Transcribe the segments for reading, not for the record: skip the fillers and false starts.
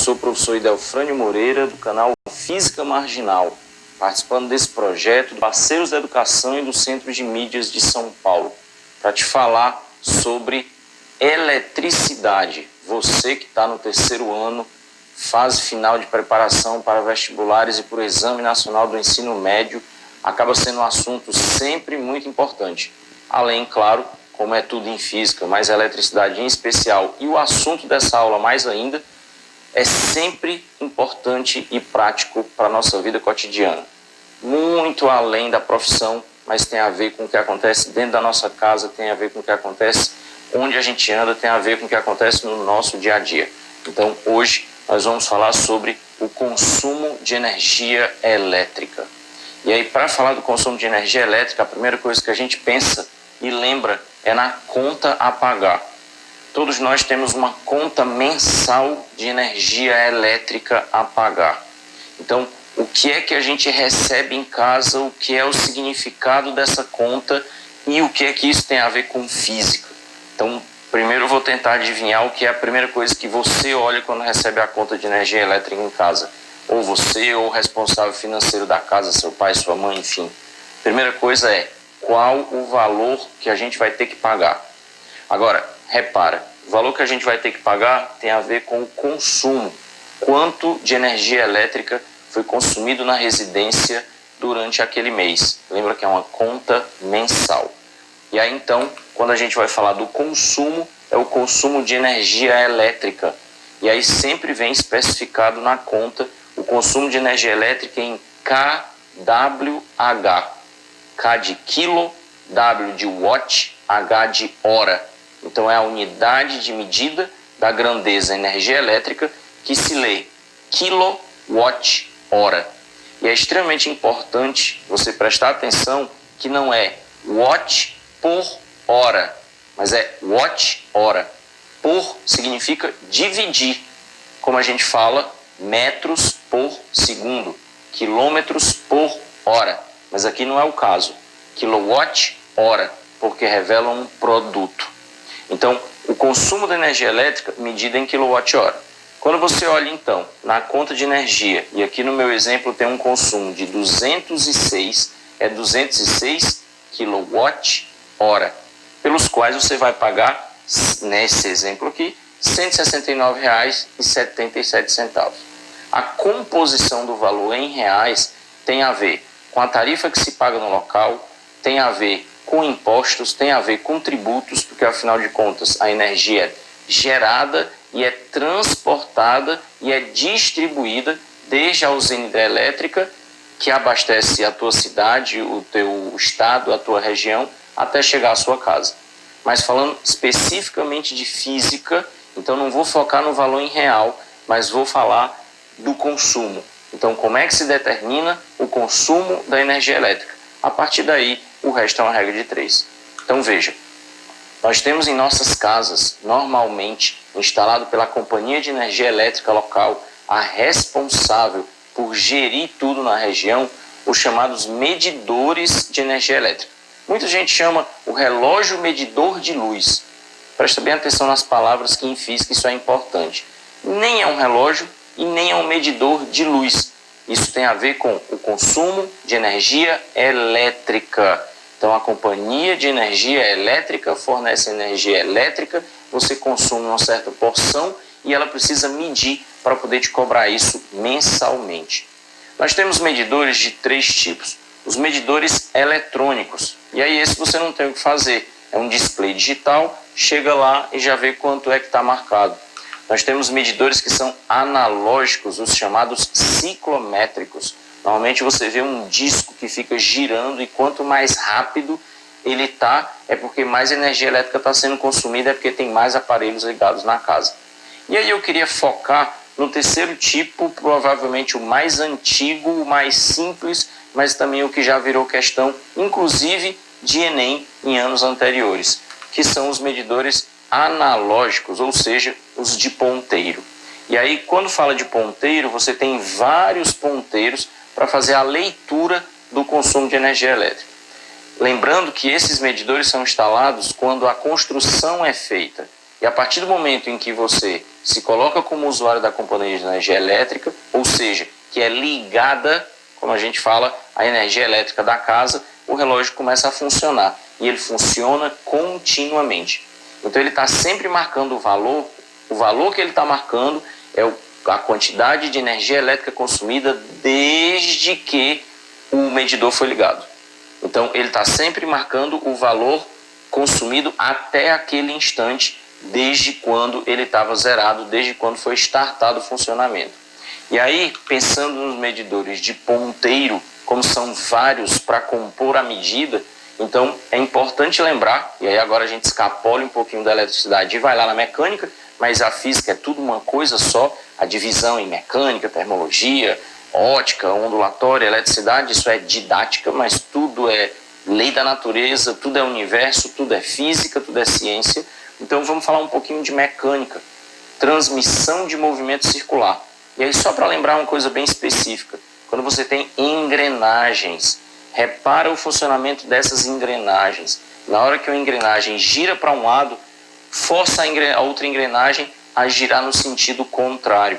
sou o professor Idelfrânio Moreira, do canal Física Marginal, participando desse projeto do Parceiros da Educação e do Centro de Mídias de São Paulo, para te falar sobre eletricidade. Você que está no terceiro ano, fase final de preparação para vestibulares e para o Exame Nacional do Ensino Médio, acaba sendo um assunto sempre muito importante. Além, claro, como é tudo em física, mas a eletricidade em especial, e o assunto dessa aula mais ainda, é sempre importante e prático para a nossa vida cotidiana. Muito além da profissão, mas tem a ver com o que acontece dentro da nossa casa, tem a ver com o que acontece onde a gente anda, tem a ver com o que acontece no nosso dia a dia. Então, hoje, nós vamos falar sobre o consumo de energia elétrica. E aí, para falar do consumo de energia elétrica, a primeira coisa que a gente pensa e lembra é na conta a pagar. Todos nós temos uma conta mensal de energia elétrica a pagar. Então, o que é que a gente recebe em casa, o que é o significado dessa conta e o que é que isso tem a ver com física. Então, primeiro eu vou tentar adivinhar o que é a primeira coisa que você olha quando recebe a conta de energia elétrica em casa. Ou você, ou o responsável financeiro da casa, seu pai, sua mãe, enfim. Primeira coisa é qual o valor que a gente vai ter que pagar. Agora, repara, o valor que a gente vai ter que pagar tem a ver com o consumo. Quanto de energia elétrica foi consumido na residência durante aquele mês. Lembra que é uma conta mensal. E aí então, quando a gente vai falar do consumo, é o consumo de energia elétrica. E aí sempre vem especificado na conta o consumo de energia elétrica em kWh. K de quilo, W de watt, H de hora. Então é a unidade de medida da grandeza energia elétrica que se lê quilowatt-hora. E é extremamente importante você prestar atenção que não é watt por hora, mas é watt-hora. Por significa dividir, como a gente fala, metros por segundo, quilômetros por hora. Mas aqui não é o caso. Quilowatt-hora, porque revela um produto. Então, o consumo da energia elétrica medida em quilowatt-hora. Quando você olha, então, na conta de energia, e aqui no meu exemplo tem um consumo de 206 kWh, pelos quais você vai pagar, nesse exemplo aqui, R$ 169,77. A composição do valor em reais tem a ver com a tarifa que se paga no local, tem a ver com impostos, tem a ver com tributos, porque afinal de contas a energia é gerada e é transportada e é distribuída desde a usina hidrelétrica que abastece a tua cidade, o teu estado, a tua região, até chegar à sua casa. Mas falando especificamente de física, então não vou focar no valor em real, mas vou falar do consumo. Então, como é que se determina o consumo da energia elétrica? A partir daí, o resto é uma regra de 3. Então, veja, nós temos em nossas casas, normalmente, instalado pela Companhia de Energia Elétrica local, a responsável por gerir tudo na região, os chamados medidores de energia elétrica. Muita gente chama o relógio medidor de luz. Presta bem atenção nas palavras que em física isso é importante. Nem é um relógio e nem é um medidor de luz. Isso tem a ver com o consumo de energia elétrica. Então, a companhia de energia elétrica fornece energia elétrica, você consome uma certa porção e ela precisa medir para poder te cobrar isso mensalmente. Nós temos medidores de 3 tipos. Os medidores eletrônicos. E aí esse você não tem o que fazer. É um display digital, chega lá e já vê quanto é que está marcado. Nós temos medidores que são analógicos, os chamados ciclométricos. Normalmente você vê um disco que fica girando e quanto mais rápido ele está, é porque mais energia elétrica está sendo consumida, é porque tem mais aparelhos ligados na casa. E aí eu queria focar no terceiro tipo, provavelmente o mais antigo, o mais simples, mas também o que já virou questão, inclusive de Enem em anos anteriores, que são os medidores analógicos, ou seja, os de ponteiro. E aí, quando fala de ponteiro, você tem vários ponteiros para fazer a leitura do consumo de energia elétrica. Lembrando que esses medidores são instalados quando a construção é feita. E a partir do momento em que você se coloca como usuário da companhia de energia elétrica, ou seja, que é ligada, como a gente fala, à energia elétrica da casa, o relógio começa a funcionar. E ele funciona continuamente. Então ele está sempre marcando o valor que ele está marcando é a quantidade de energia elétrica consumida desde que o medidor foi ligado. Então ele está sempre marcando o valor consumido até aquele instante, desde quando ele estava zerado, desde quando foi startado o funcionamento. E aí, pensando nos medidores de ponteiro, como são vários para compor a medida, então é importante lembrar, e aí agora a gente escapola um pouquinho da eletricidade e vai lá na mecânica, mas a física é tudo uma coisa só, a divisão em mecânica, termologia, ótica, ondulatória, eletricidade, isso é didática, mas tudo é lei da natureza, tudo é universo, tudo é física, tudo é ciência. Então vamos falar um pouquinho de mecânica, transmissão de movimento circular. E aí só para lembrar uma coisa bem específica, quando você tem engrenagens, repara o funcionamento dessas engrenagens. Na hora que uma engrenagem gira para um lado, força a outra engrenagem a girar no sentido contrário.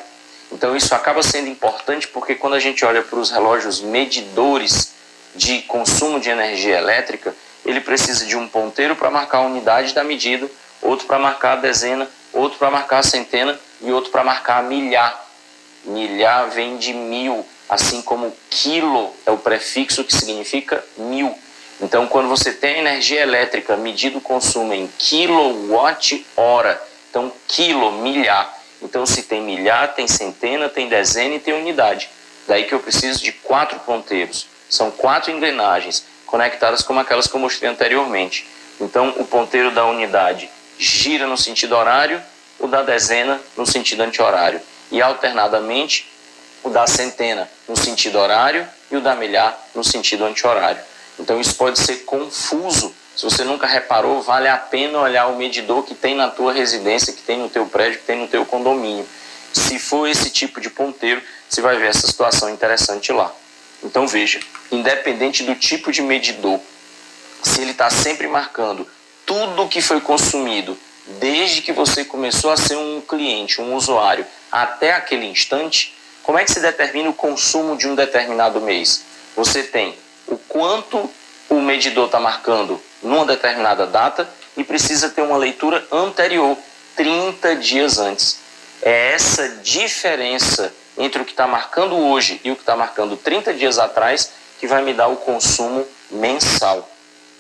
Então isso acaba sendo importante porque quando a gente olha para os relógios medidores de consumo de energia elétrica, ele precisa de um ponteiro para marcar a unidade da medida, outro para marcar a dezena, outro para marcar a centena e outro para marcar a milhar. Milhar vem de mil, assim como quilo é o prefixo que significa mil. Então, quando você tem energia elétrica medido o consumo em quilowatt-hora, então quilo, milhar. Então, se tem milhar, tem centena, tem dezena e tem unidade. Daí que eu preciso de 4 ponteiros. São 4 engrenagens conectadas como aquelas que eu mostrei anteriormente. Então, o ponteiro da unidade gira no sentido horário, o da dezena no sentido anti-horário. E, alternadamente, o da centena no sentido horário e o da milhar no sentido anti-horário. Então, isso pode ser confuso. Se você nunca reparou, vale a pena olhar o medidor que tem na tua residência, que tem no teu prédio, que tem no teu condomínio. Se for esse tipo de ponteiro, você vai ver essa situação interessante lá. Então, veja, independente do tipo de medidor, se ele está sempre marcando tudo que foi consumido desde que você começou a ser um cliente, um usuário, até aquele instante, como é que se determina o consumo de um determinado mês? Você tem o quanto o medidor está marcando numa determinada data e precisa ter uma leitura anterior, 30 dias antes. É essa diferença entre o que está marcando hoje e o que está marcando 30 dias atrás que vai me dar o consumo mensal.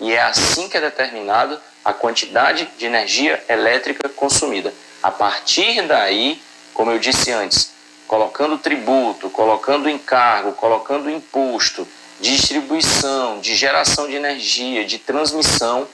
E é assim que é determinada a quantidade de energia elétrica consumida. A partir daí, como eu disse antes, colocando tributo, colocando encargo, colocando imposto, de distribuição, de geração de energia, de transmissão,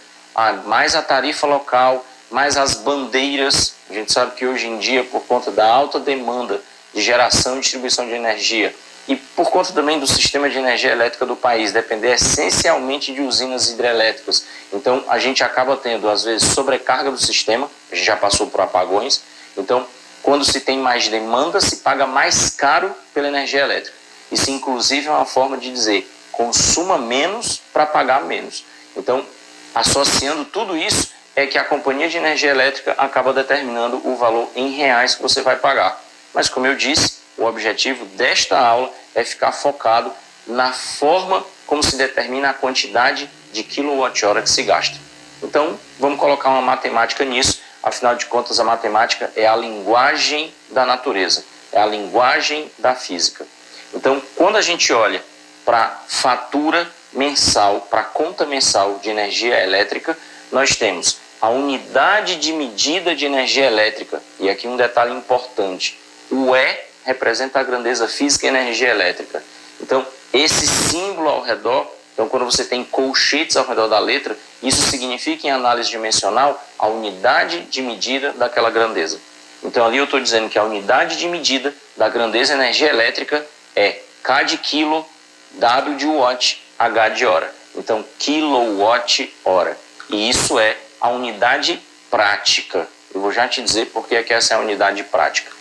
mais a tarifa local, mais as bandeiras. A gente sabe que hoje em dia, por conta da alta demanda de geração e distribuição de energia, e por conta também do sistema de energia elétrica do país, depender essencialmente de usinas hidrelétricas. Então, a gente acaba tendo, às vezes, sobrecarga do sistema, a gente já passou por apagões. Então, quando se tem mais demanda, se paga mais caro pela energia elétrica. Isso, inclusive, é uma forma de dizer, consuma menos para pagar menos. Então, associando tudo isso, é que a companhia de energia elétrica acaba determinando o valor em reais que você vai pagar. Mas, como eu disse, o objetivo desta aula é ficar focado na forma como se determina a quantidade de quilowatt-hora que se gasta. Então, vamos colocar uma matemática nisso. Afinal de contas, a matemática é a linguagem da natureza, é a linguagem da física. Então, quando a gente olha para fatura mensal, para conta mensal de energia elétrica, nós temos a unidade de medida de energia elétrica. E aqui um detalhe importante. O E representa a grandeza física e energia elétrica. Então, esse símbolo ao redor, então quando você tem colchetes ao redor da letra, isso significa em análise dimensional a unidade de medida daquela grandeza. Então ali eu estou dizendo que a unidade de medida da grandeza energia elétrica é K de quilo, W de watt, H de hora. Então, quilowatt-hora. E isso é a unidade prática. Eu vou já te dizer porque é que essa é a unidade prática.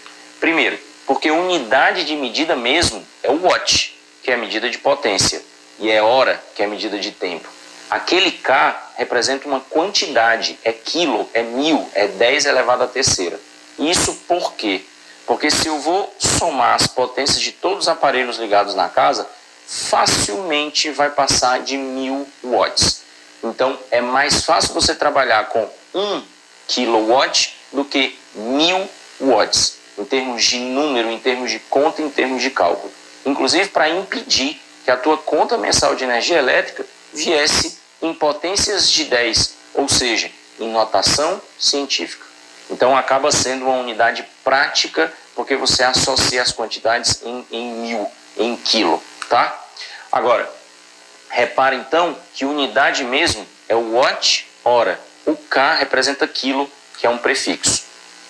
Primeiro, porque unidade de medida mesmo é o watt, que é a medida de potência, e é hora, que é a medida de tempo. Aquele K representa uma quantidade, é quilo, é 1000, é 10 elevado à terceira. Isso por quê? Porque se eu vou somar as potências de todos os aparelhos ligados na casa, facilmente vai passar de 1000 watts. Então, é mais fácil você trabalhar com 1 kilowatt do que 1000 watts, em termos de número, em termos de conta, em termos de cálculo. Inclusive, para impedir que a tua conta mensal de energia elétrica viesse em potências de 10, ou seja, em notação científica. Então, acaba sendo uma unidade prática, porque você associa as quantidades em 1000, em quilo, tá? Agora, repara então que unidade mesmo é o watt-hora. O K representa quilo, que é um prefixo.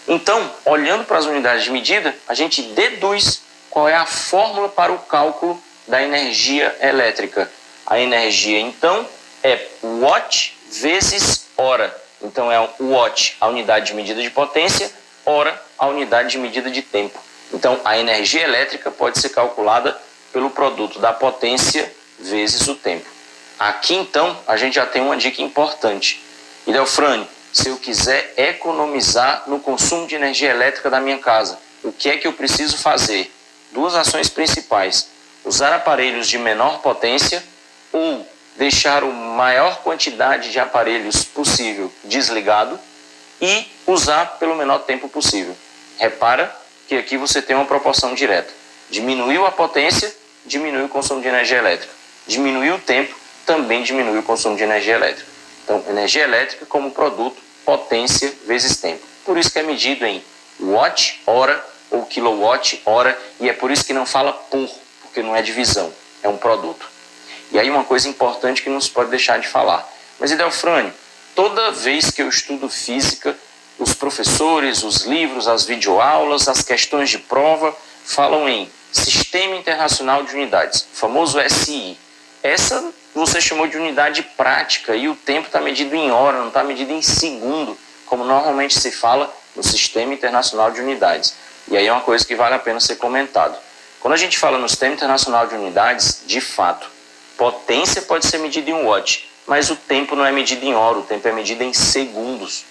Então, olhando para as unidades de medida, a gente deduz qual é a fórmula para o cálculo da energia elétrica. A energia, então, é watt vezes hora. Então, é o watt, a unidade de medida de potência, hora, a unidade de medida de tempo. Então, a energia elétrica pode ser calculada pelo produto da potência vezes o tempo. Aqui, então, a gente já tem uma dica importante. Idelfrânio, se eu quiser economizar no consumo de energia elétrica da minha casa, o que é que eu preciso fazer? Duas ações principais: usar aparelhos de menor potência ou deixar a maior quantidade de aparelhos possível desligado e usar pelo menor tempo possível. Repara que aqui você tem uma proporção direta. Diminuiu a potência, diminui o consumo de energia elétrica. Diminuiu o tempo, também diminui o consumo de energia elétrica. Então, energia elétrica como produto, potência vezes tempo. Por isso que é medido em watt-hora ou kilowatt-hora, e é por isso que não fala por, porque não é divisão, é um produto. E aí uma coisa importante que não se pode deixar de falar. Mas, Idelfrânio, toda vez que eu estudo física, os professores, os livros, as videoaulas, as questões de prova falam em Sistema Internacional de Unidades, o famoso SI. Essa você chamou de unidade prática e o tempo está medido em hora, não está medido em segundo, como normalmente se fala no Sistema Internacional de Unidades. E aí é uma coisa que vale a pena ser comentado. Quando a gente fala no Sistema Internacional de Unidades, de fato, potência pode ser medida em watt, mas o tempo não é medido em hora, o tempo é medido em segundos.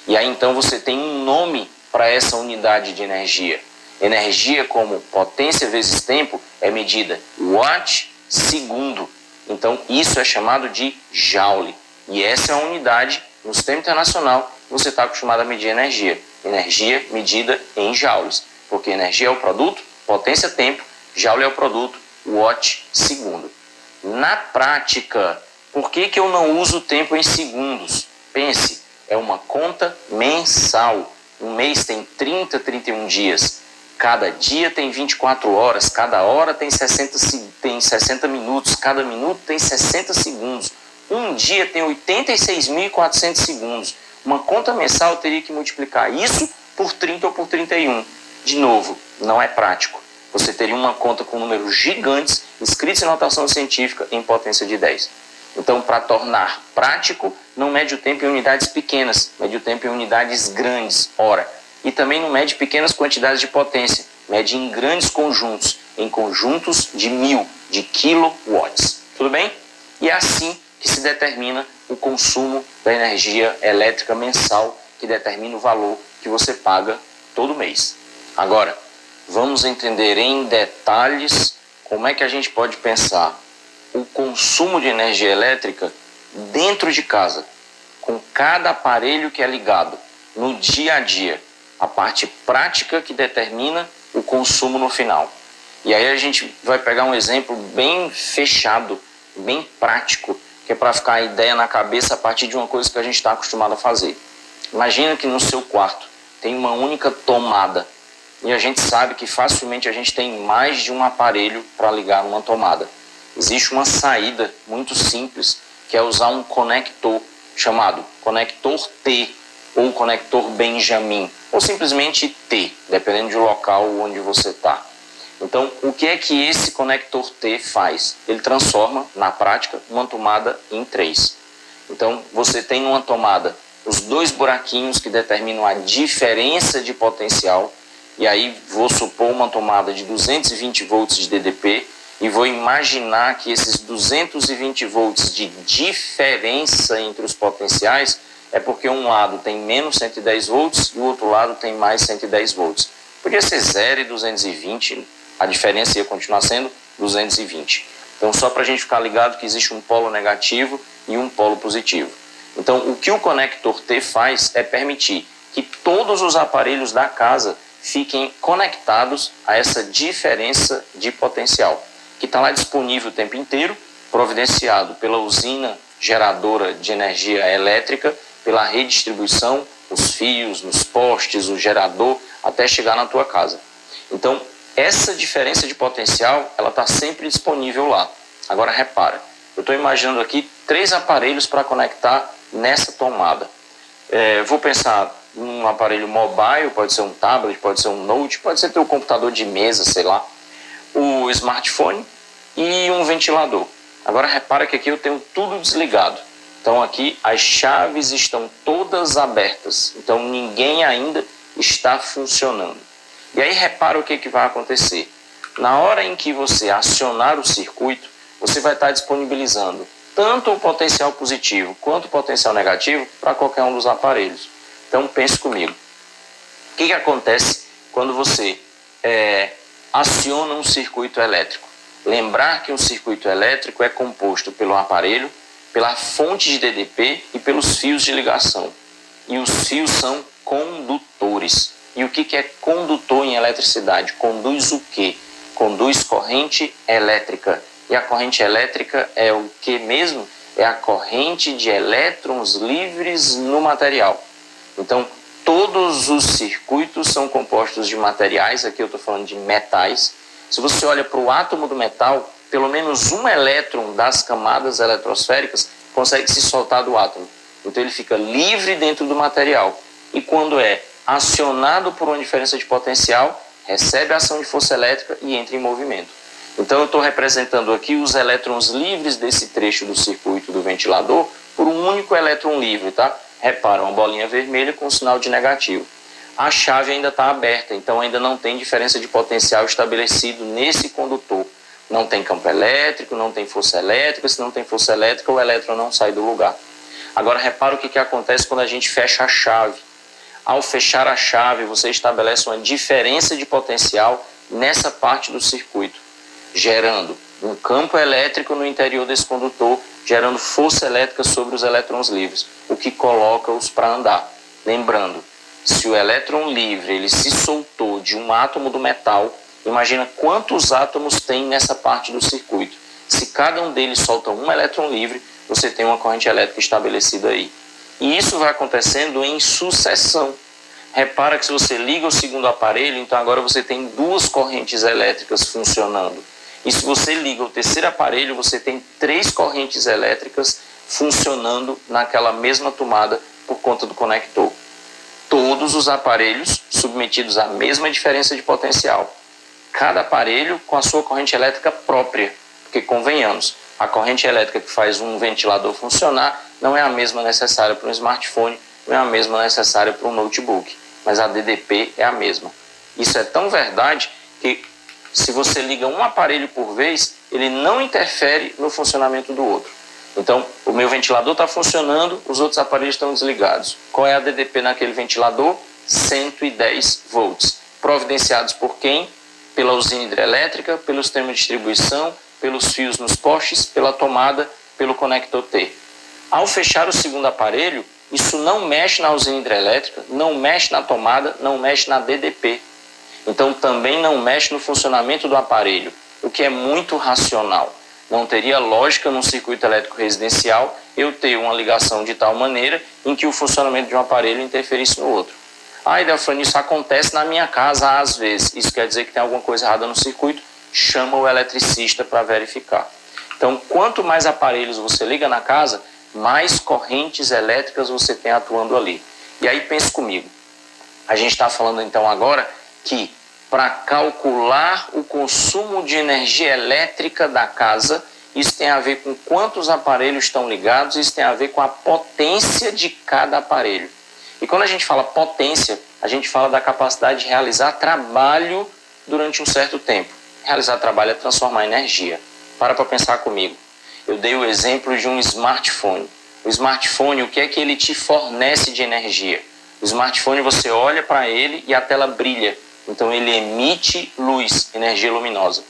E aí então você tem um nome para essa unidade de energia. Energia como potência vezes tempo é medida watt segundo. Então isso é chamado de joule. E essa é a unidade no sistema internacional que você está acostumado a medir energia. Energia medida em joules. Porque energia é o produto, potência tempo, joule é o produto, watt segundo. Na prática, por que eu não uso o tempo em segundos? Pense, é uma conta mensal. Um mês tem 30, 31 dias. Cada dia tem 24 horas, cada hora tem 60 minutos, cada minuto tem 60 segundos. Um dia tem 86.400 segundos. Uma conta mensal teria que multiplicar isso por 30 ou por 31. De novo, não é prático. Você teria uma conta com números gigantes, escritos em notação científica, em potência de 10. Então, para tornar prático, não mede o tempo em unidades pequenas, mede o tempo em unidades grandes, hora. E também não mede pequenas quantidades de potência, mede em grandes conjuntos, em conjuntos de 1000, de kilowatts. Tudo bem? E é assim que se determina o consumo da energia elétrica mensal, que determina o valor que você paga todo mês. Agora, vamos entender em detalhes como é que a gente pode pensar o consumo de energia elétrica dentro de casa, com cada aparelho que é ligado no dia a dia, a parte prática que determina o consumo no final. E aí a gente vai pegar um exemplo bem fechado, bem prático, que é para ficar a ideia na cabeça a partir de uma coisa que a gente está acostumado a fazer. Imagina que no seu quarto tem uma única tomada, e a gente sabe que facilmente a gente tem mais de um aparelho para ligar numa tomada. Existe uma saída muito simples, que é usar um conector chamado conector T ou conector Benjamin, ou simplesmente T, dependendo do local onde você está. Então, o que é que esse conector T faz? Ele transforma, na prática, uma tomada em 3. Então, você tem numa tomada os dois buraquinhos que determinam a diferença de potencial, e aí vou supor uma tomada de 220 volts de DDP, e vou imaginar que esses 220 volts de diferença entre os potenciais é porque um lado tem menos 110 volts e o outro lado tem mais 110 volts. Podia ser 0 e 220, a diferença ia continuar sendo 220. Então, só para a gente ficar ligado que existe um polo negativo e um polo positivo. Então, o que o conector T faz é permitir que todos os aparelhos da casa fiquem conectados a essa diferença de potencial, que está lá disponível o tempo inteiro, providenciado pela usina geradora de energia elétrica, pela redistribuição, os fios, nos postes, o gerador, até chegar na tua casa. Então, essa diferença de potencial, ela está sempre disponível lá. Agora, repara, eu estou imaginando aqui 3 aparelhos para conectar nessa tomada. Vou pensar num aparelho mobile, pode ser um tablet, pode ser um note, pode ser teu computador de mesa, sei lá, o smartphone e um ventilador. Agora, repara que aqui eu tenho tudo desligado. Então, aqui as chaves estão todas abertas. Então, ninguém ainda está funcionando. E aí, repara o que vai acontecer. Na hora em que você acionar o circuito, você vai estar disponibilizando tanto o potencial positivo quanto o potencial negativo para qualquer um dos aparelhos. Então, pense comigo. O que acontece quando você aciona um circuito elétrico? Lembrar que um circuito elétrico é composto pelo aparelho, pela fonte de DDP e pelos fios de ligação. E os fios são condutores. E o que é condutor em eletricidade? Conduz o quê? Conduz corrente elétrica. E a corrente elétrica é o que mesmo? É a corrente de elétrons livres no material. Então, todos os circuitos são compostos de materiais, aqui eu estou falando de metais. Se você olha para o átomo do metal, pelo menos um elétron das camadas eletrosféricas consegue se soltar do átomo. Então, ele fica livre dentro do material. E quando é acionado por uma diferença de potencial, recebe a ação de força elétrica e entra em movimento. Então, eu estou representando aqui os elétrons livres desse trecho do circuito do ventilador por um único elétron livre, tá? Repara, uma bolinha vermelha com um sinal de negativo. A chave ainda está aberta, então ainda não tem diferença de potencial estabelecido nesse condutor. Não tem campo elétrico, não tem força elétrica. Se não tem força elétrica, o elétron não sai do lugar. Agora, repara o que acontece quando a gente fecha a chave. Ao fechar a chave, você estabelece uma diferença de potencial nessa parte do circuito, gerando um campo elétrico no interior desse condutor, gerando força elétrica sobre os elétrons livres, o que coloca-os para andar. Lembrando, se o elétron livre ele se soltou de um átomo do metal, imagina quantos átomos tem nessa parte do circuito. Se cada um deles solta um elétron livre, você tem uma corrente elétrica estabelecida aí. E isso vai acontecendo em sucessão. Repara que se você liga o segundo aparelho, então agora você tem 2 correntes elétricas funcionando. E se você liga o terceiro aparelho, você tem 3 correntes elétricas funcionando naquela mesma tomada por conta do conector. Todos os aparelhos submetidos à mesma diferença de potencial. Cada aparelho com a sua corrente elétrica própria. Porque, convenhamos, a corrente elétrica que faz um ventilador funcionar não é a mesma necessária para um smartphone, não é a mesma necessária para um notebook, mas a DDP é a mesma. Isso é tão verdade que, se você liga um aparelho por vez, ele não interfere no funcionamento do outro. Então, o meu ventilador está funcionando, os outros aparelhos estão desligados. Qual é a DDP naquele ventilador? 110 volts. Providenciados por quem? Pela usina hidrelétrica, pelo sistema de distribuição, pelos fios nos postes, pela tomada, pelo conector T. Ao fechar o segundo aparelho, isso não mexe na usina hidrelétrica, não mexe na tomada, não mexe na DDP. Então, também não mexe no funcionamento do aparelho, o que é muito racional. Não teria lógica num circuito elétrico residencial eu ter uma ligação de tal maneira em que o funcionamento de um aparelho interferisse no outro. Delfrânio, isso acontece na minha casa às vezes. Isso quer dizer que tem alguma coisa errada no circuito? Chama o eletricista para verificar. Então, quanto mais aparelhos você liga na casa, mais correntes elétricas você tem atuando ali. E aí pense comigo. A gente está falando então agora que para calcular o consumo de energia elétrica da casa, isso tem a ver com quantos aparelhos estão ligados, isso tem a ver com a potência de cada aparelho. E quando a gente fala potência, a gente fala da capacidade de realizar trabalho durante um certo tempo. realizar trabalho é transformar energia. Para pensar comigo. Eu dei o exemplo de um smartphone. O smartphone, o que é que ele te fornece de energia? O smartphone, você olha para ele e a tela brilha. Então ele emite luz, energia luminosa.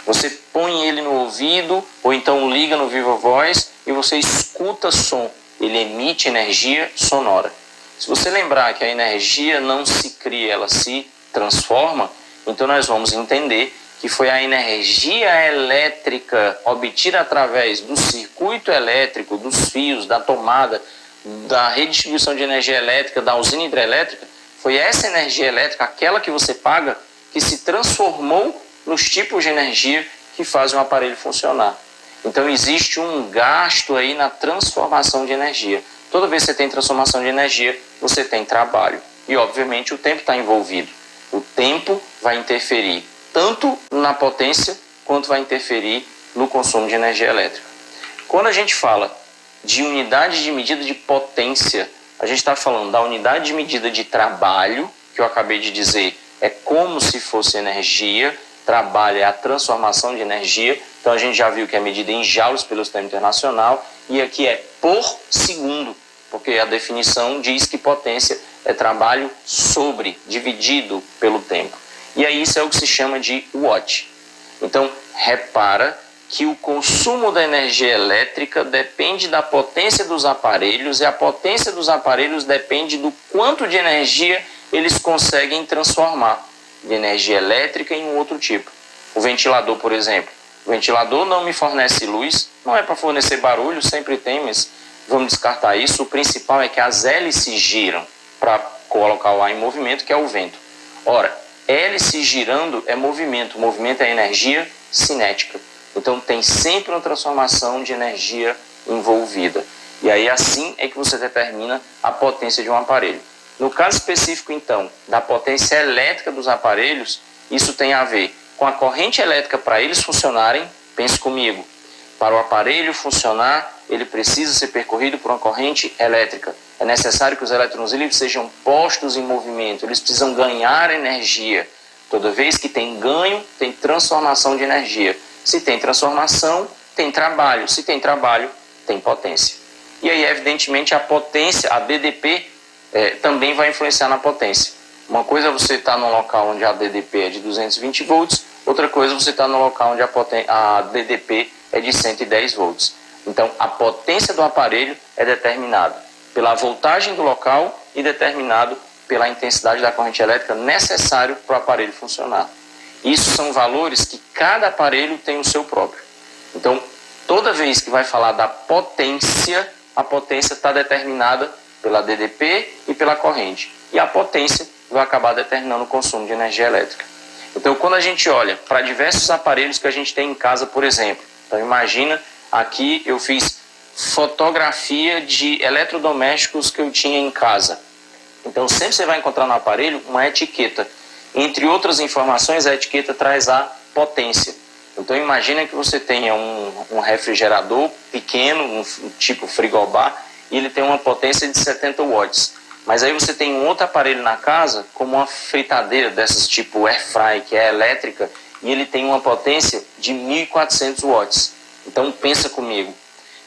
Você põe ele no ouvido ou então liga no Viva Voz e você escuta som. Ele emite energia sonora. Se você lembrar que a energia não se cria, ela se transforma, então nós vamos entender que foi a energia elétrica obtida através do circuito elétrico, dos fios, da tomada, da redistribuição de energia elétrica, da usina hidrelétrica, foi essa energia elétrica, aquela que você paga, que se transformou nos tipos de energia que fazem o aparelho funcionar. Então existe um gasto aí na transformação de energia. Toda vez que você tem transformação de energia, você tem trabalho. E obviamente o tempo está envolvido. O tempo vai interferir tanto na potência quanto vai interferir no consumo de energia elétrica. Quando a gente fala de unidade de medida de potência, a gente está falando da unidade de medida de trabalho, que eu acabei de dizer, é como se fosse energia, trabalho é a transformação de energia, então a gente já viu que é medida em joules pelo Sistema Internacional, e aqui é por segundo, porque a definição diz que potência é trabalho dividido pelo tempo. E aí isso é o que se chama de watt. Então, repara que o consumo da energia elétrica depende da potência dos aparelhos e a potência dos aparelhos depende do quanto de energia eles conseguem transformar de energia elétrica em um outro tipo. O ventilador, por exemplo. O ventilador não me fornece luz, não é para fornecer barulho, sempre tem, mas vamos descartar isso. O principal é que as hélices giram para colocar o ar em movimento, que é o vento. Ora, hélice girando é movimento, o movimento é energia cinética. Então tem sempre uma transformação de energia envolvida. E aí assim é que você determina a potência de um aparelho. No caso específico então, da potência elétrica dos aparelhos, isso tem a ver com a corrente elétrica para eles funcionarem. Pense comigo, para o aparelho funcionar, ele precisa ser percorrido por uma corrente elétrica. É necessário que os elétrons livres sejam postos em movimento, eles precisam ganhar energia. Toda vez que tem ganho, tem transformação de energia. Se tem transformação, tem trabalho. Se tem trabalho, tem potência. E aí, evidentemente, a potência, a DDP, também vai influenciar na potência. Uma coisa é você estar num local onde a DDP é de 220 volts, outra coisa é você estar num local onde a DDP é de 110 volts. Então, a potência do aparelho é determinada pela voltagem do local e determinado pela intensidade da corrente elétrica necessário para o aparelho funcionar. Isso são valores que cada aparelho tem o seu próprio. Então, toda vez que vai falar da potência, a potência está determinada pela DDP e pela corrente. E a potência vai acabar determinando o consumo de energia elétrica. Então, quando a gente olha para diversos aparelhos que a gente tem em casa, por exemplo, então imagina, aqui eu fiz fotografia de eletrodomésticos que eu tinha em casa. Então, sempre você vai encontrar no aparelho uma etiqueta. Entre outras informações, a etiqueta traz a potência. Então, imagina que você tenha um refrigerador pequeno, um tipo frigobar, e ele tem uma potência de 70 watts. Mas aí você tem um outro aparelho na casa, como uma fritadeira dessas tipo air fry, que é elétrica, e ele tem uma potência de 1.400 watts. Então, pensa comigo.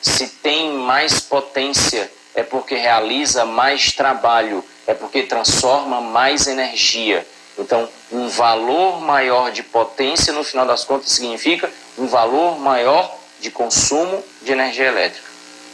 Se tem mais potência, é porque realiza mais trabalho, é porque transforma mais energia. Então, um valor maior de potência, no final das contas, significa um valor maior de consumo de energia elétrica.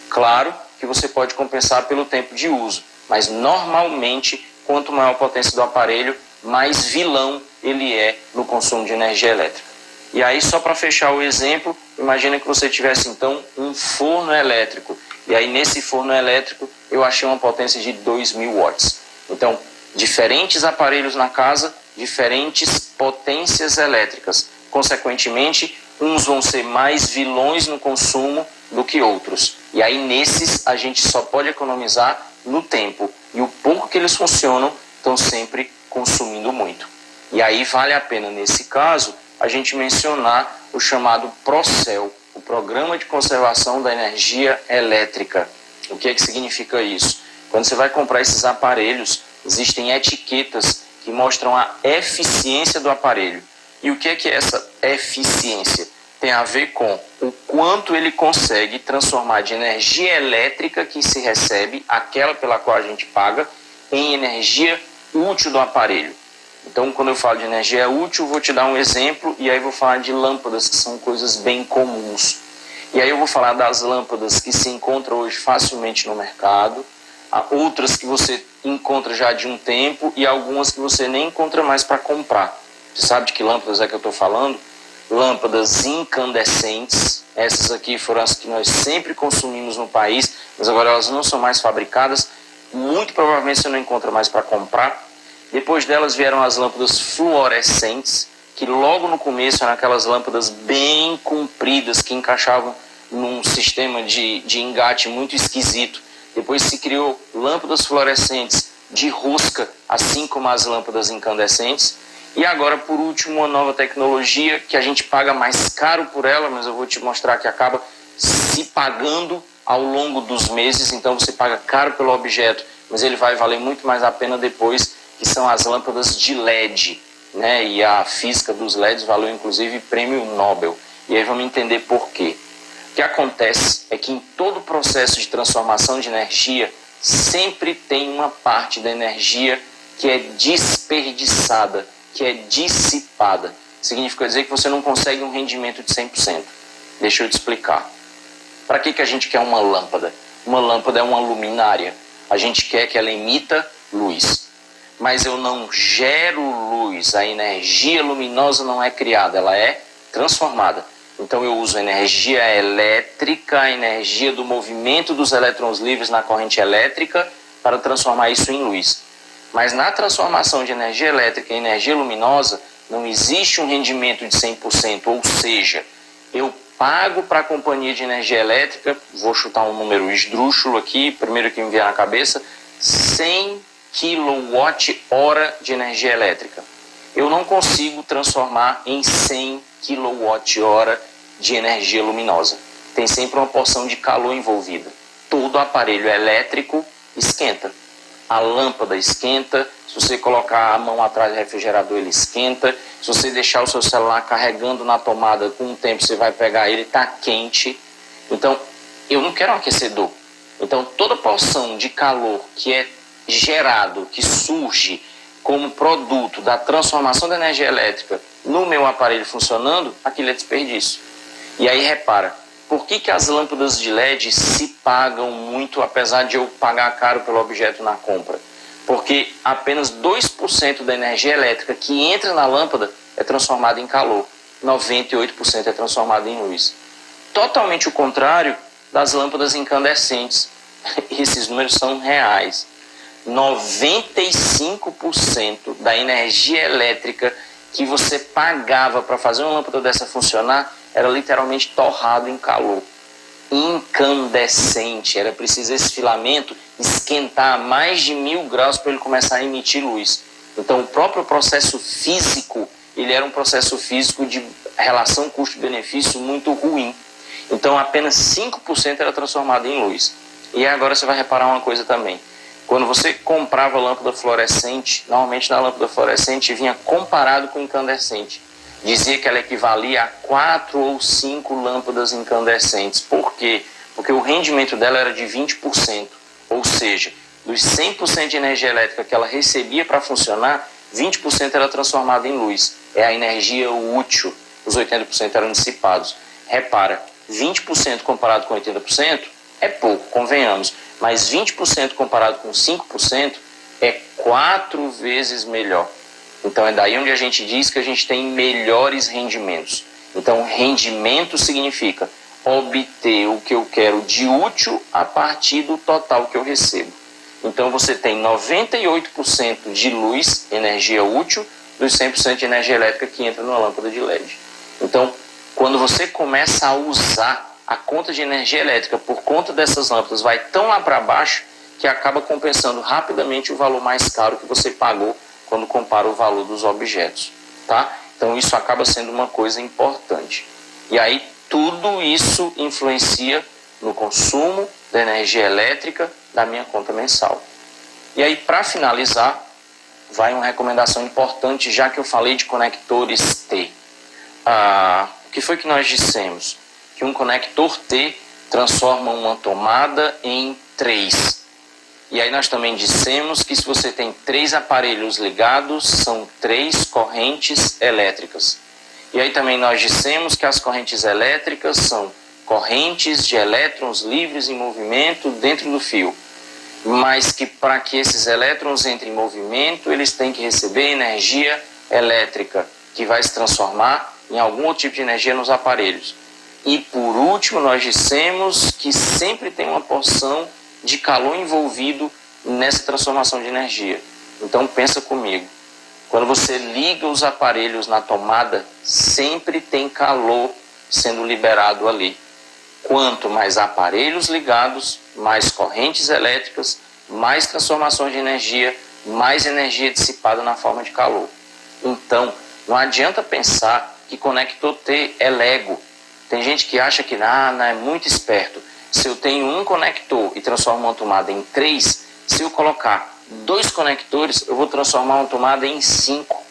Claro que você pode compensar pelo tempo de uso, mas normalmente, quanto maior a potência do aparelho, mais vilão ele é no consumo de energia elétrica. E aí, só para fechar o exemplo, imagina que você tivesse então um forno elétrico. E aí, nesse forno elétrico, eu achei uma potência de 2.000 watts. Então, diferentes aparelhos na casa, diferentes potências elétricas. Consequentemente, uns vão ser mais vilões no consumo do que outros. E aí, nesses, a gente só pode economizar no tempo. E o pouco que eles funcionam, estão sempre consumindo muito. E aí, vale a pena, nesse caso, a gente mencionar o chamado PROCEL, o Programa de Conservação da Energia Elétrica. O que é que significa isso? Quando você vai comprar esses aparelhos, existem etiquetas que mostram a eficiência do aparelho. E o que é essa eficiência? Tem a ver com o quanto ele consegue transformar de energia elétrica que se recebe, aquela pela qual a gente paga, em energia útil do aparelho. Então, quando eu falo de energia útil, vou te dar um exemplo e aí vou falar de lâmpadas, que são coisas bem comuns. E aí eu vou falar das lâmpadas que se encontram hoje facilmente no mercado, outras que você encontra já de um tempo e algumas que você nem encontra mais para comprar. Você sabe de que lâmpadas é que eu estou falando? Lâmpadas incandescentes. Essas aqui foram as que nós sempre consumimos no país, mas agora elas não são mais fabricadas. Muito provavelmente você não encontra mais para comprar. Depois delas vieram as lâmpadas fluorescentes, que logo no começo eram aquelas lâmpadas bem compridas que encaixavam num sistema de engate muito esquisito. Depois se criou lâmpadas fluorescentes de rosca, assim como as lâmpadas incandescentes. E agora, por último, uma nova tecnologia que a gente paga mais caro por ela, mas eu vou te mostrar que acaba se pagando ao longo dos meses. Então você paga caro pelo objeto, mas ele vai valer muito mais a pena depois, que são as lâmpadas de LED, né? E a física dos LEDs valeu inclusive prêmio Nobel. E aí vamos entender por quê. O que acontece é que em todo o processo de transformação de energia, sempre tem uma parte da energia que é desperdiçada, que é dissipada. Significa dizer que você não consegue um rendimento de 100%. Deixa eu te explicar. Para que a gente quer uma lâmpada? Uma lâmpada é uma luminária. A gente quer que ela emita luz. Mas eu não gero luz, a energia luminosa não é criada, ela é transformada. Então eu uso energia elétrica, a energia do movimento dos elétrons livres na corrente elétrica para transformar isso em luz. Mas na transformação de energia elétrica em energia luminosa não existe um rendimento de 100%, ou seja, eu pago para a companhia de energia elétrica, vou chutar um número esdrúxulo aqui, primeiro que me vier na cabeça, 100 kWh de energia elétrica. Eu não consigo transformar em 100 kWh de energia luminosa. Tem sempre uma porção de calor envolvida. Todo aparelho elétrico esquenta. A lâmpada esquenta, se você colocar a mão atrás do refrigerador, ele esquenta. Se você deixar o seu celular carregando na tomada, com o tempo você vai pegar ele, está quente. Então, eu não quero um aquecedor. Então, toda porção de calor que é gerado, que surge como produto da transformação da energia elétrica no meu aparelho funcionando, aquilo é desperdício. E aí repara, por que as lâmpadas de LED se pagam muito, apesar de eu pagar caro pelo objeto na compra? Porque apenas 2% da energia elétrica que entra na lâmpada é transformada em calor, 98% é transformada em luz. Totalmente o contrário das lâmpadas incandescentes. Esses números são reais. 95% da energia elétrica que você pagava para fazer uma lâmpada dessa funcionar era literalmente torrado em calor. Incandescente. Era preciso esse filamento esquentar a mais de 1000 graus para ele começar a emitir luz. Então o próprio processo físico, ele era um processo físico de relação custo-benefício muito ruim. Então apenas 5% era transformado em luz. E agora você vai reparar uma coisa também. Quando você comprava lâmpada fluorescente, normalmente na lâmpada fluorescente vinha comparado com incandescente. Dizia que ela equivalia a 4 ou 5 lâmpadas incandescentes. Por quê? Porque o rendimento dela era de 20%. Ou seja, dos 100% de energia elétrica que ela recebia para funcionar, 20% era transformado em luz. É a energia útil. Os 80% eram dissipados. Repara, 20% comparado com 80% é pouco, convenhamos. Mas 20% comparado com 5% é 4 vezes melhor. Então é daí onde a gente diz que a gente tem melhores rendimentos. Então rendimento significa obter o que eu quero de útil a partir do total que eu recebo. Então você tem 98% de luz, energia útil, dos 100% de energia elétrica que entra numa lâmpada de LED. Então, quando você começa a usar a conta de energia elétrica por conta dessas lâmpadas vai tão lá para baixo que acaba compensando rapidamente o valor mais caro que você pagou quando compara o valor dos objetos, tá? Então isso acaba sendo uma coisa importante. E aí tudo isso influencia no consumo da energia elétrica da minha conta mensal. E aí, para finalizar, vai uma recomendação importante, já que eu falei de conectores T. O que foi que nós dissemos? Que um conector T transforma uma tomada em 3. E aí nós também dissemos que se você tem 3 aparelhos ligados, são 3 correntes elétricas. E aí também nós dissemos que as correntes elétricas são correntes de elétrons livres em movimento dentro do fio, mas que para que esses elétrons entrem em movimento, eles têm que receber energia elétrica, que vai se transformar em algum outro tipo de energia nos aparelhos. E por último, nós dissemos que sempre tem uma porção de calor envolvido nessa transformação de energia. Então pensa comigo, quando você liga os aparelhos na tomada, sempre tem calor sendo liberado ali. Quanto mais aparelhos ligados, mais correntes elétricas, mais transformações de energia, mais energia dissipada na forma de calor. Então, não adianta pensar que conector T é Lego. Tem gente que acha que não é muito esperto. Se eu tenho um conector e transformo uma tomada em 3, se eu colocar 2 conectores, eu vou transformar uma tomada em 5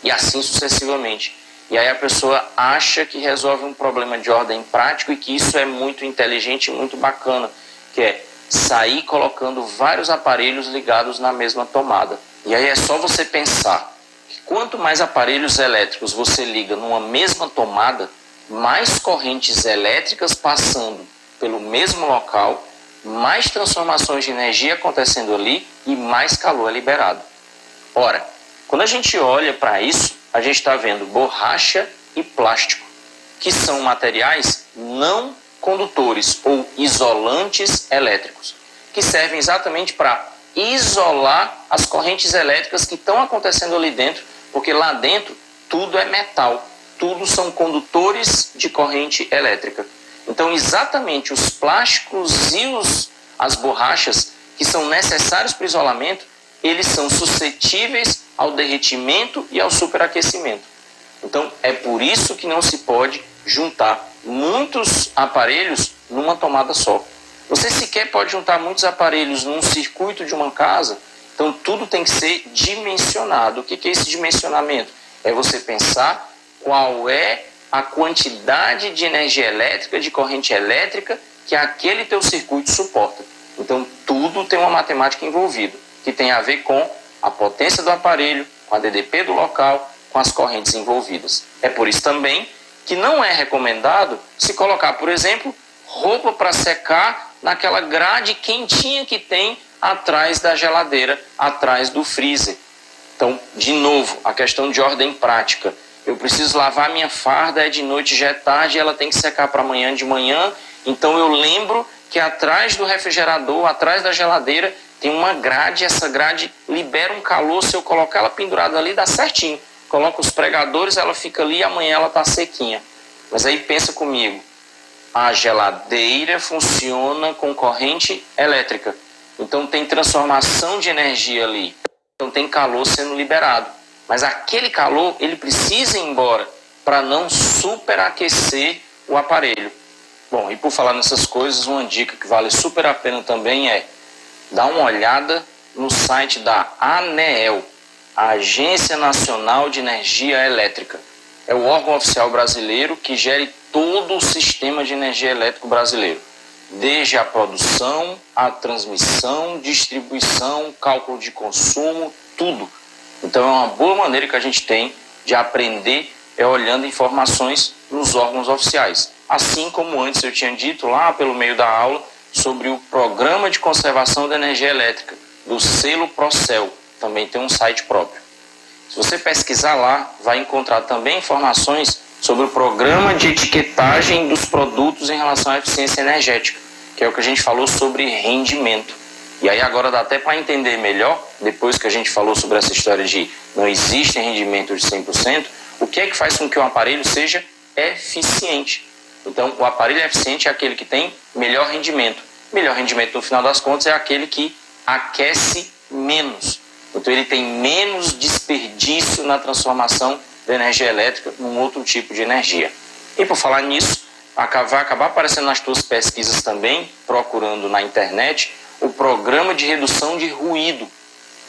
e assim sucessivamente. E aí a pessoa acha que resolve um problema de ordem prático e que isso é muito inteligente e muito bacana, que é sair colocando vários aparelhos ligados na mesma tomada. E aí é só você pensar que quanto mais aparelhos elétricos você liga numa mesma tomada, mais correntes elétricas passando pelo mesmo local, mais transformações de energia acontecendo ali e mais calor é liberado. Ora, quando a gente olha para isso, a gente está vendo borracha e plástico, que são materiais não condutores ou isolantes elétricos, que servem exatamente para isolar as correntes elétricas que estão acontecendo ali dentro, porque lá dentro tudo é metal, tudo são condutores de corrente elétrica. Então, exatamente os plásticos e as borrachas que são necessários para o isolamento, eles são suscetíveis ao derretimento e ao superaquecimento. Então, é por isso que não se pode juntar muitos aparelhos numa tomada só. Você sequer pode juntar muitos aparelhos num circuito de uma casa, então tudo tem que ser dimensionado. O que é esse dimensionamento? É você pensar qual é a quantidade de energia elétrica, de corrente elétrica que aquele teu circuito suporta. Então, tudo tem uma matemática envolvida, que tem a ver com a potência do aparelho, com a DDP do local, com as correntes envolvidas. É por isso também que não é recomendado se colocar, por exemplo, roupa para secar naquela grade quentinha que tem atrás da geladeira, atrás do freezer. Então, de novo, a questão de ordem prática. Eu preciso lavar minha farda, é de noite, já é tarde, ela tem que secar para amanhã de manhã. Então eu lembro que atrás do refrigerador, atrás da geladeira, tem uma grade. Essa grade libera um calor, se eu colocar ela pendurada ali, dá certinho. Coloco os pregadores, ela fica ali e amanhã ela está sequinha. Mas aí pensa comigo, a geladeira funciona com corrente elétrica. Então tem transformação de energia ali. Então tem calor sendo liberado. Mas aquele calor, ele precisa ir embora para não superaquecer o aparelho. Bom, e por falar nessas coisas, uma dica que vale super a pena também é dar uma olhada no site da ANEEL, a Agência Nacional de Energia Elétrica. É o órgão oficial brasileiro que gere todo o sistema de energia elétrico brasileiro, desde a produção, a transmissão, distribuição, cálculo de consumo, tudo. Então é uma boa maneira que a gente tem de aprender olhando informações nos órgãos oficiais. Assim como antes eu tinha dito lá pelo meio da aula sobre o Programa de Conservação da Energia Elétrica, do selo Procel, também tem um site próprio. Se você pesquisar lá, vai encontrar também informações sobre o Programa de Etiquetagem dos Produtos em relação à eficiência energética, que é o que a gente falou sobre rendimento. E aí agora dá até para entender melhor, depois que a gente falou sobre essa história de não existe rendimento de 100%, o que é que faz com que o aparelho seja eficiente. Então, o aparelho eficiente é aquele que tem melhor rendimento. Melhor rendimento, no final das contas, é aquele que aquece menos. Então, ele tem menos desperdício na transformação da energia elétrica num outro tipo de energia. E por falar nisso, vai acabar aparecendo nas tuas pesquisas também, procurando na internet, o Programa de Redução de Ruído.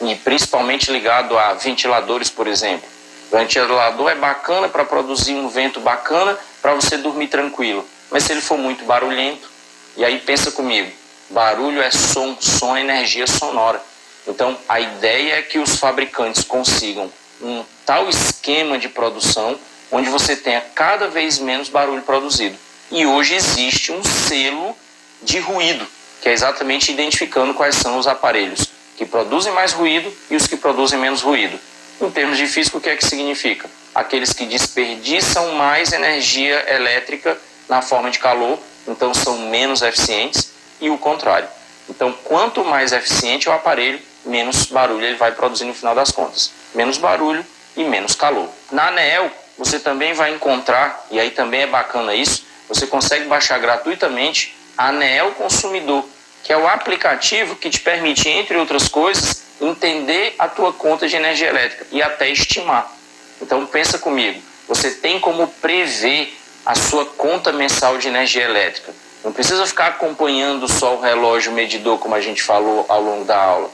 e principalmente ligado a ventiladores, por exemplo. O ventilador é bacana para produzir um vento bacana para você dormir tranquilo, mas se ele for muito barulhento, e aí pensa comigo, barulho é som, som é energia sonora. Então a ideia é que os fabricantes consigam um tal esquema de produção onde você tenha cada vez menos barulho produzido. E hoje existe um selo de ruído, que é exatamente identificando quais são os aparelhos que produzem mais ruído e os que produzem menos ruído. Em termos de física, o que é que significa? Aqueles que desperdiçam mais energia elétrica na forma de calor, então são menos eficientes, e o contrário. Então, quanto mais eficiente é o aparelho, menos barulho ele vai produzir no final das contas. Menos barulho e menos calor. Na ANEEL, você também vai encontrar, e aí também é bacana isso, você consegue baixar gratuitamente a ANEEL Consumidor, que é o aplicativo que te permite, entre outras coisas, entender a tua conta de energia elétrica e até estimar. Então pensa comigo, você tem como prever a sua conta mensal de energia elétrica. Não precisa ficar acompanhando só o relógio medidor, como a gente falou ao longo da aula.